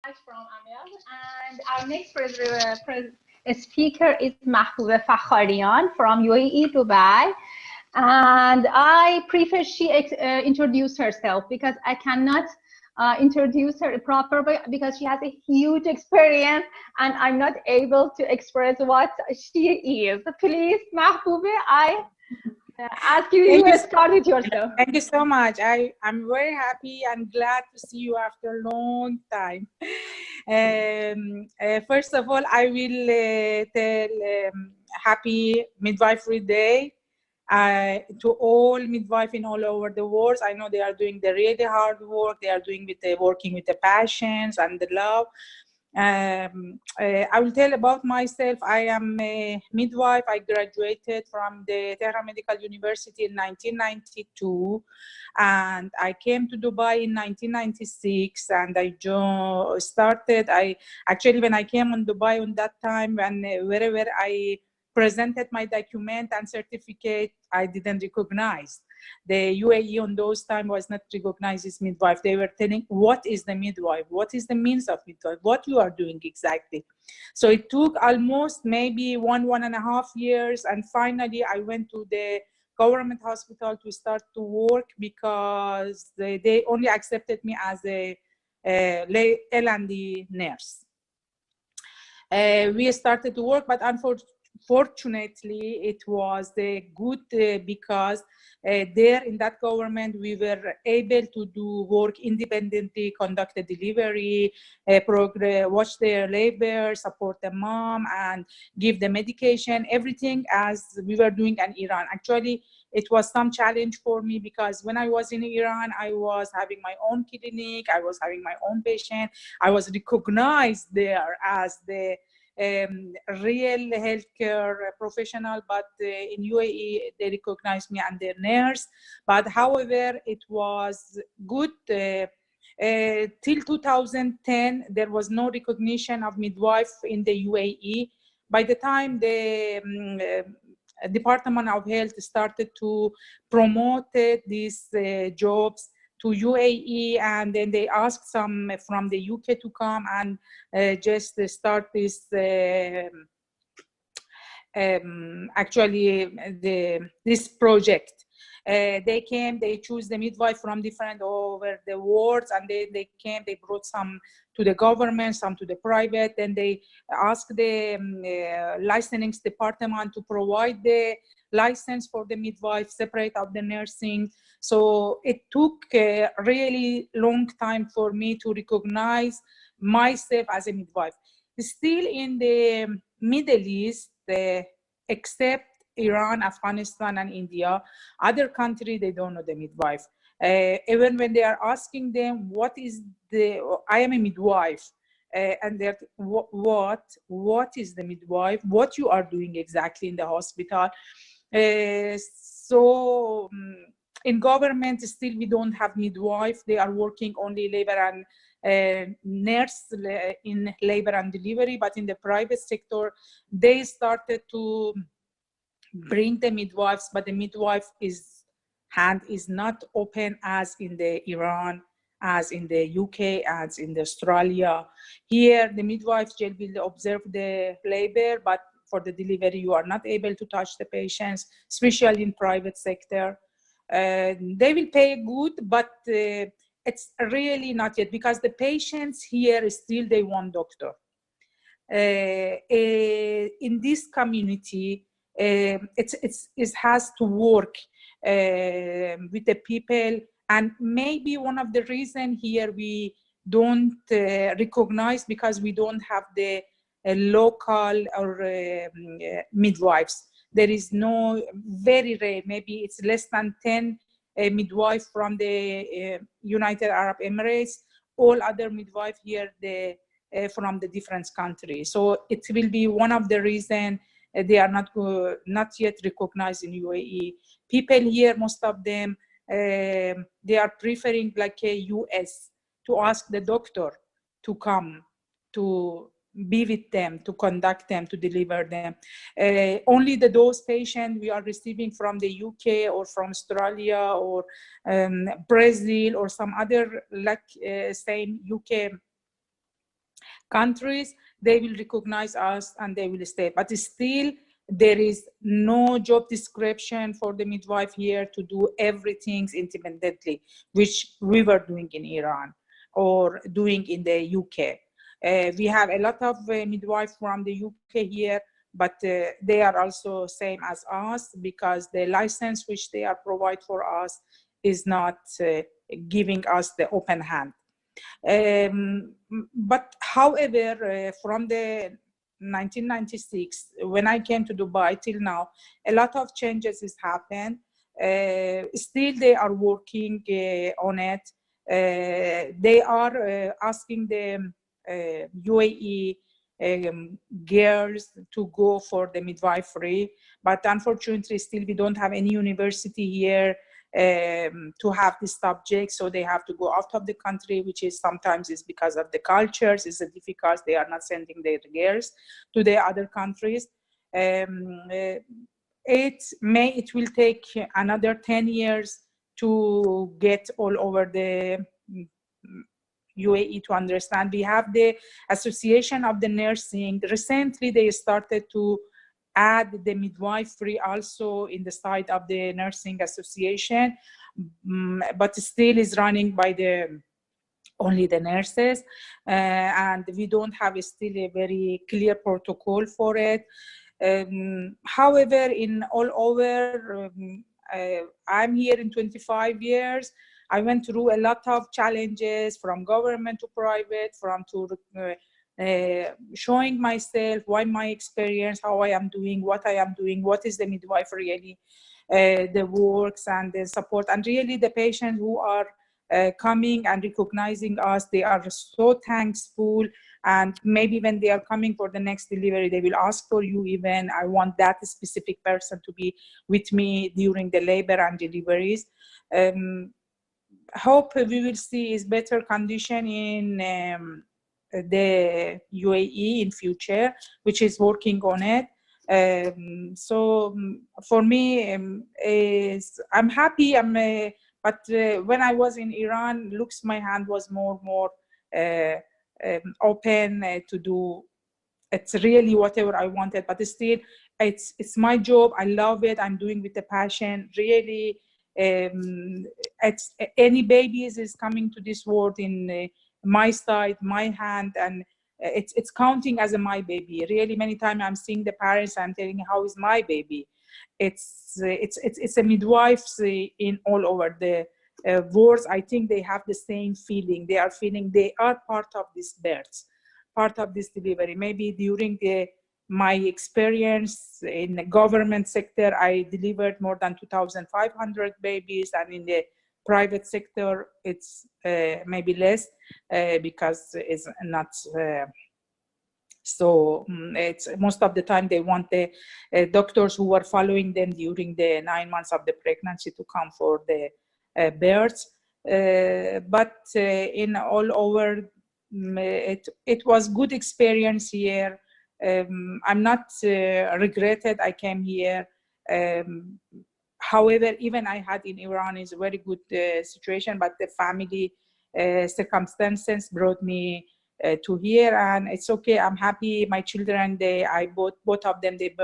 From Amel, and our next speaker is Mahbobeh Fakharian from UAE, Dubai. And I prefer she introduce herself because I cannot introduce her properly because she has a huge experience and I'm not able to express what she is. Please, Mahbobeh, I ask you, you start with yourself. Thank you so much. I'm very happy and glad to see you after a long time. First of all, I will tell happy Midwifery Day to all midwives in all over the world. I know they are doing the really hard work. They are doing working with the passions and the love. I will tell about myself. I am a midwife. I graduated from the Tehran Medical University in 1992, and I came to Dubai in 1996. And I started. Actually, when I came on Dubai on that time, when wherever I presented my document and certificate, I didn't recognize. The UAE on those time was not recognized as midwife. They were telling, what is the midwife? What is the means of midwife? What you are doing exactly? So it took almost maybe 1.5 years. And finally, I went to the government hospital to start to work because they only accepted me as a L&D nurse. We started to work, but unfortunately, it was good because there in that government, we were able to do work independently, conduct the delivery, watch their labor, support the mom, and give the medication, everything as we were doing in Iran. Actually, it was some challenge for me because when I was in Iran, I was having my own clinic, I was having my own patient, I was recognized there as the real healthcare professional, but in UAE they recognized me and their nurse. But however, it was good till 2010. There was no recognition of midwife in the UAE. By the time the Department of Health started to promote these jobs to UAE, and then they asked some from the UK to come and just start this this project. They came, they choose the midwife from different over the world, and they came, they brought some to the government, some to the private, and they asked the licensing department to provide the license for the midwife separate of the nursing. So it took a really long time for me to recognize myself as a midwife. Still in the Middle East, except Iran, Afghanistan, and India, other countries, they don't know the midwife. Even when they are asking them, what is I am a midwife, and they're, what is the midwife? What you are doing exactly in the hospital? So in government, still we don't have midwife. They are working only labor and nurse in labor and delivery, but in the private sector, they started to bring the midwives, but the midwife hand is not open as in the Iran, as in the UK, as in the Australia. Here, the midwives will observe the labor, but for the delivery, you are not able to touch the patients, especially in private sector. They will pay good, but it's really not yet, because the patients here still, they want doctor. In this community, it has to work with the people, and maybe one of the reasons here we don't recognize, because we don't have the local or midwives. There is no, very rare, maybe it's less than 10 midwives from the United Arab Emirates. All other midwives here, from the different countries. So it will be one of the reasons they are not yet recognized in UAE. People here, most of them, they are preferring like a US to ask the doctor to come to be with them, to conduct them, to deliver them. Only those patients we are receiving from the UK or from Australia or Brazil or some other, like same UK countries, they will recognize us and they will stay. But still, there is no job description for the midwife here to do everything independently, which we were doing in Iran or doing in the UK. We have a lot of midwives from the UK here, but they are also same as us because the license which they are provide for us is not giving us the open hand. But however, from the 1996, when I came to Dubai till now, a lot of changes has happened. Still, they are working on it. They are asking the UAE girls to go for the midwifery, but unfortunately, still we don't have any university here to have this subject, so they have to go out of the country, which is sometimes is because of the cultures. It's difficult. They are not sending their girls to the other countries. It will take another 10 years to get all over the UAE to understand. We have the Association of the Nursing. Recently, they started to add the midwifery also in the side of the Nursing Association, but still is running by only the nurses, and we don't have still a very clear protocol for it. However, in all over, I'm here in 25 years. I went through a lot of challenges from government to private, from to showing myself, why my experience, how I am doing, what I am doing, what is the midwifery really, the works and the support, and really the patients who are coming and recognizing us, they are so thankful. And maybe when they are coming for the next delivery, they will ask for you even, I want that specific person to be with me during the labor and deliveries. Hope we will see is better condition in the UAE in future, which is working on it. So for me, I'm happy. But when I was in Iran, looks my hand was more open to do. It's really whatever I wanted, but still, it's my job. I love it. I'm doing with a passion. Really, it's any babies is coming to this world in my side, my hand, and it's counting as my baby. Really, many times I'm seeing the parents. I'm telling, how is my baby? It's a midwives in all over the world. I think they have the same feeling. They are feeling they are part of this birth, part of this delivery. Maybe during my experience in the government sector, I delivered more than 2,500 babies, and in the private sector, it's maybe less because it's not. So it's most of the time they want the doctors who are following them during the 9 months of the pregnancy to come for the births. But in all over, it was good experience here. I'm not regretted I came here. However, even I had in Iran is a very good situation, but the family circumstances brought me to here, and it's okay. I'm happy. My children, both of them, they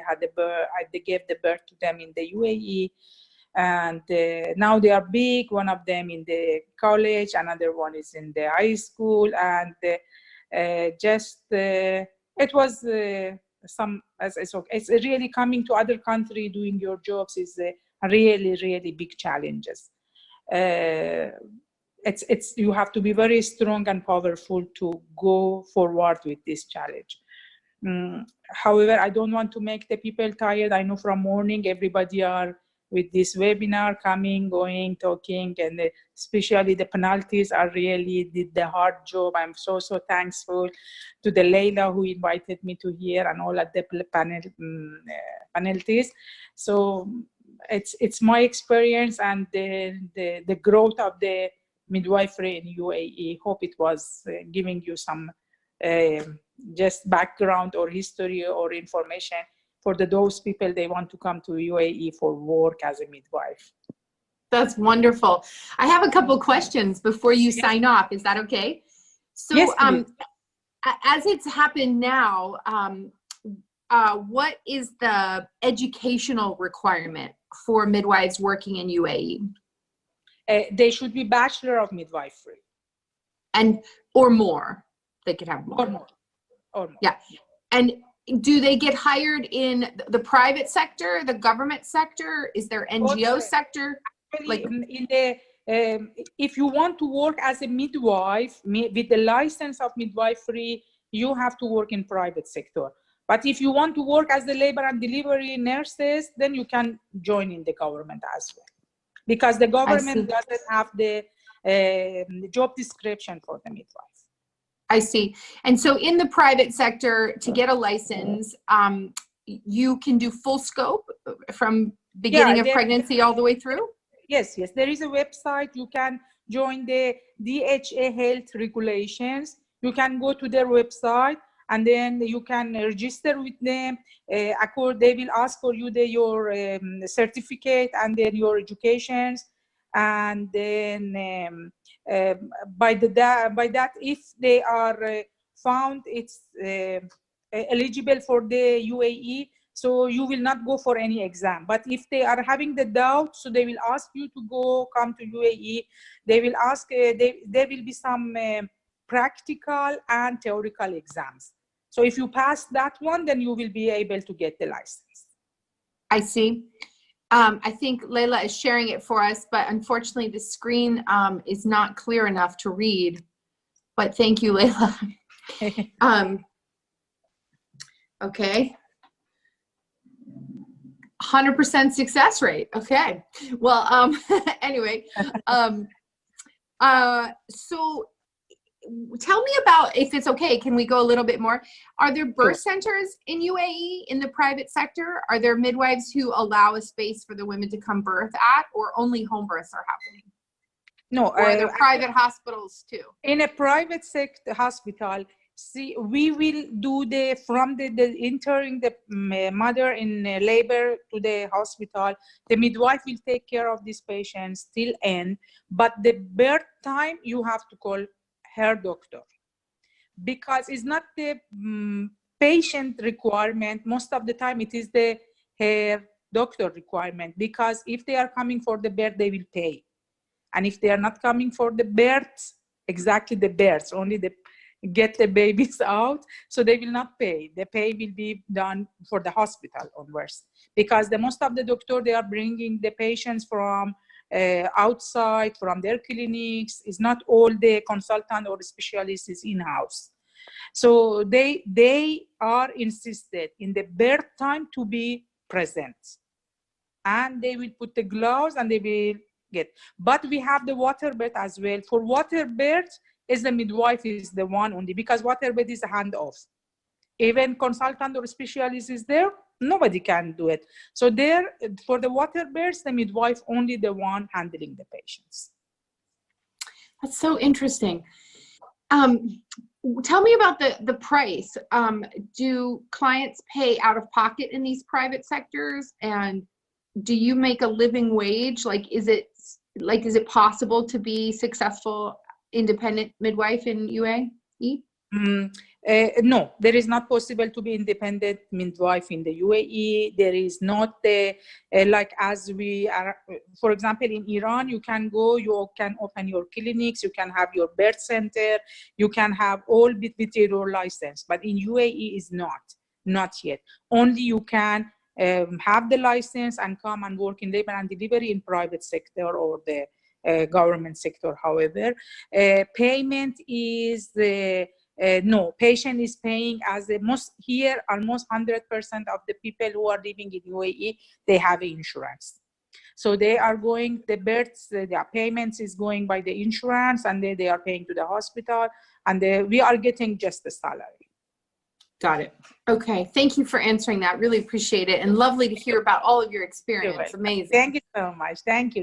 had the birth. They gave the birth to them in the UAE, and now they are big. One of them in the college, another one is in the high school, and it was it's really coming to other country doing your jobs is really big challenges. You have to be very strong and powerful to go forward with this challenge. However, I don't want to make the people tired. I know from morning everybody are with this webinar coming, going, talking, and especially the penalties are really did the hard job. I'm so thankful to the Leila who invited me to here and all at the penalties. So it's my experience and the growth of the midwifery in UAE. Hope it was giving you some just background or history or information for those people they want to come to UAE for work as a midwife. That's wonderful. I have a couple questions before you sign off. Is that okay? So yes, as it's happened now, what is the educational requirement for midwives working in UAE? They should be Bachelor of Midwifery. Or more. They could have more. Or more. Yeah. And do they get hired in the private sector, the government sector? Is there NGO sector? Like in the if you want to work as a midwife with the license of midwifery, you have to work in private sector. But if you want to work as the labor and delivery nurses, then you can join in the government as well, because the government doesn't have the job description for the midwife. I see. And so in the private sector, to get a license, you can do full scope from beginning of pregnancy all the way through? Yes, yes. There is a website. You can join the DHA health regulations. You can go to their website and then you can register with them. They will ask for you your certificate and then your educations. And then by that, if they are found it's eligible for the UAE, so you will not go for any exam. But if they are having the doubt, so they will ask you to come to UAE. They will ask, there will be some practical and theoretical exams. So if you pass that one, then you will be able to get the license. I see. I think Layla is sharing it for us, but unfortunately the screen is not clear enough to read. But thank you, Layla. Okay. 100% success rate. Okay. Well, anyway, so tell me about, if it's okay, can we go a little bit more? Are there birth centers in UAE in the private sector? Are there midwives who allow a space for the women to come birth at, or only home births are happening? No. Or are there private hospitals too? In a private sector hospital, see, we will do from the entering the mother in labor to the hospital. The midwife will take care of these patients till end, but the birth time you have to call her doctor, because it's not the patient requirement. Most of the time it is the her doctor requirement, because if they are coming for the birth, they will pay. And if they are not coming for the births, exactly the births, only the get the babies out, so they will not pay. The pay will be done for the hospital onwards, because the most of the doctor, they are bringing the patients from outside, from their clinics. Is not all the consultant or specialist is in-house. So they are insisted in the birth time to be present, and they will put the gloves and they will get. But we have the water birth as well. For water birth, is the midwife is the one only, because water birth is a handoff. Even consultant or specialist is there, nobody can do it. So there, for the water births, the midwife only the one handling the patients. That's so interesting. Tell me about the price. Do clients pay out of pocket in these private sectors? And do you make a living wage? Is it possible to be successful independent midwife in UAE? No, there is not possible to be independent midwife in the UAE. There is not like as we are, for example, in Iran, you can go, you can open your clinics, you can have your birth center, you can have all with your license. But in UAE is not yet. Only you can have the license and come and work in labor and delivery in private sector or the government sector. However, payment is no, patient is paying as the most here. Almost 100% of the people who are living in UAE, they have insurance. So they are going, the births, their payments is going by the insurance, and they are paying to the hospital, and we are getting just the salary. Got it. Okay. Thank you for answering that. Really appreciate it. And lovely to hear about all of your experience. Amazing. Thank you so much. Thank you.